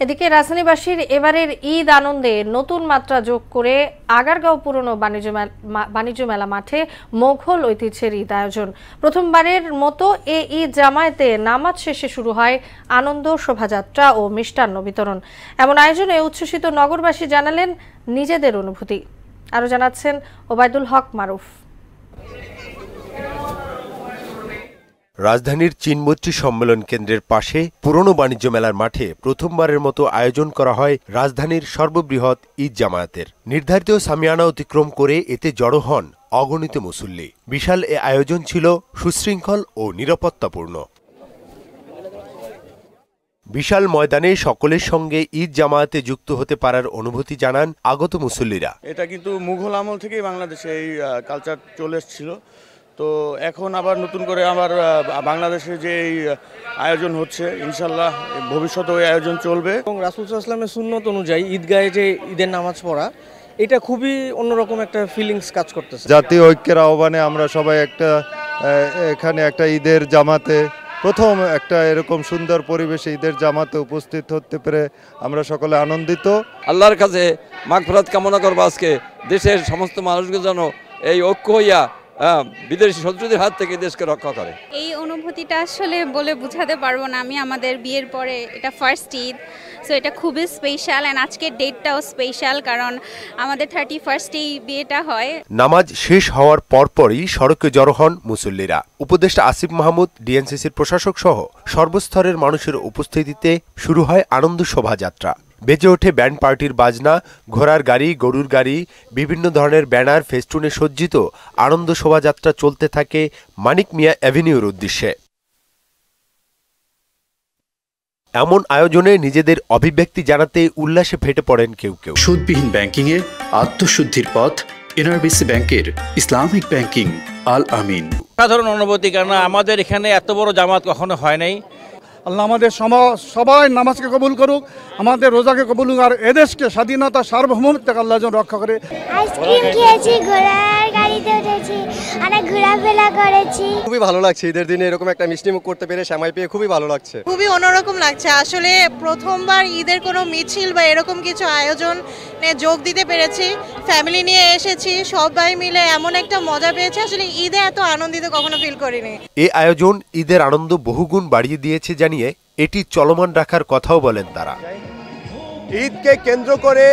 এদিকে রাজধানীবাসীর এবারের ঈদ আনন্দে নতুন মাত্রা যোগ করে আগারগাঁও পুরনো বাণিজ্য মেলা মাঠে মোঘল ঐতিহ্যের ঈদ আয়োজন। প্রথমবারের মতো এই ঈদ জামায়াতে নামাজ শেষে শুরু হয় আনন্দ শোভাযাত্রা ও মিষ্টান্ন বিতরণ। এমন আয়োজনে উচ্ছ্বসিত নগরবাসী জানালেন নিজেদের অনুভূতি। আরও জানাচ্ছেন ওবায়দুল হক মারুফ। রাজধানীর চীনমৈত্রী সম্মেলন কেন্দ্রের পাশে পুরনো বাণিজ্য মেলার মাঠে প্রথমবারের মতো আয়োজন করা হয় রাজধানীর সর্ববৃহৎ ঈদ জামায়াতের। নির্ধারিত সামিয়ানা অতিক্রম করে এতে জড়ো হন অগণিত মুসল্লি। বিশাল এ আয়োজন ছিল সুশৃঙ্খল ও নিরাপত্তাপূর্ণ। বিশাল ময়দানে সকলের সঙ্গে ঈদ জামায়াতে যুক্ত হতে পারার অনুভূতি জানান আগত মুসল্লিরা। এটা কিন্তু মুঘল আমল থেকেই বাংলাদেশে এই কালচার চলে এসেছিল। তো এখন আবার নতুন করে আবার বাংলাদেশে যে আয়োজন হচ্ছে, ইনশাল্লাহ ভবিষ্যতে ওই আয়োজন চলবে। এবং রাসূল সাল্লাল্লাহু আলাইহি ওয়াসাল্লামের সুন্নত অনুযায়ী ঈদগাহে যে ঈদের নামাজ পড়া, এটা খুবই অন্যরকম একটা ফিলিংস কাজ করতেছে। জাতীয় ঐক্যের আহ্বানে আমরা সবাই এখানে একটা ঈদের জামাতে প্রথম একটা এরকম সুন্দর পরিবেশে ঈদের জামাতে উপস্থিত হতে পেরে আমরা সকলে আনন্দিত। আল্লাহর কাছে মাগফিরাত কামনা করব আজকে দেশের সমস্ত মানুষগুলো যেন এই ঐক্য হইয়া বিদেশি শত্রুদের হাত থেকে দেশকে রক্ষা করে। এই অনুভূতিটা আসলে বলে বোঝাতে পারবো না। আমি আমাদের বিয়ের পরে এটা ফার্স্ট ঈদ, সো এটা খুবই স্পেশাল। এন্ড আজকের ডেটটাও স্পেশাল, কারণ আমাদের 31st বিয়েটা হয়। নামাজ শেষ হওয়ার পরপরই সড়কে জড়ো হন মুসল্লিরা। উপদেষ্টা আসিফ মাহমুদ, ডিএনসিসির প্রশাসক সহ সর্বস্তরের মানুষের উপস্থিতিতে শুরু হয় আনন্দ শোভাযাত্রা। বেজে ওঠে ব্যান্ড পার্টির বাজনা, ঘোড়ার গাড়ি, গরুর গাড়ি, বিভিন্ন ধরনের ব্যানার, ফেস্টুনে সজ্জিত আনন্দ শোভাযাত্রা চলতে থাকে মানিক মিয়া অ্যাভিনিউর উদ্দেশ্যে। এমন আয়োজনে নিজেদের অভিব্যক্তি জানাতে উল্লাসে ফেটে পড়েন কেউ কেউ। সুদবিহীন ব্যাংকিংয়ে আত্মশুদ্ধির পথ এনআরবিসি ব্যাংকের ইসলামিক ব্যাংকিং আল আমিন। সাধারণ অনুভূতি, কারণ আমাদের এখানে এত বড় জামাত কখনো হয় নাই। আল্লাহ আমাদের সবাই নামাজকে কবুল করুক, আমাদের রোজাকে কবুল করুক, আর এদেশকে স্বাধীনতা সার্বভৌমত্বকে আল্লাহ যেন রক্ষা করে। আইসক্রিম খেয়েছি, ঘোড়ার গাড়িতে উঠেছি, অনেক ঘোরাফেরা করেছি। খুবই ভালো লাগছে ঈদের দিনে এরকম একটা মিষ্টিমুখ করতে পেরে, সেমাই পেয়ে খুবই ভালো লাগছে। খুবই অন্যরকম লাগছে। আসলে প্রথমবার ঈদের কোনো মিছিল বা এরকম কিছু আয়োজনে যোগ দিতে পেরেছি। ফ্যামিলি নিয়ে এসেছি, সবাই মিলে এমন একটা মজা পেয়েছি, আসলে ঈদে এত আনন্দিত কখনো ফিল করিনি। এই আয়োজন ঈদের আনন্দ বহুগুণ বাড়িয়ে দিয়েছে জানিয়ে এটি চলমান রাখার কথাও বলেন তারা। ঈদকে কেন্দ্র করে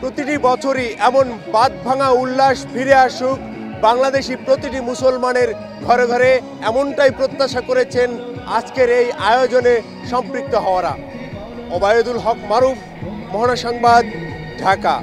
প্রতিটি বছরই এমন বাঁধ ভাঙা উল্লাস ফিরে আসুক বাংলাদেশি প্রতিটি মুসলমানের ঘরে ঘরে, এমনটাই প্রত্যাশা করেছেন আজকের এই আয়োজনে সম্পৃক্ত হওয়ারা। ওবায়দুল হক মারুফ, মহানা সংবাদ, ঢাকা।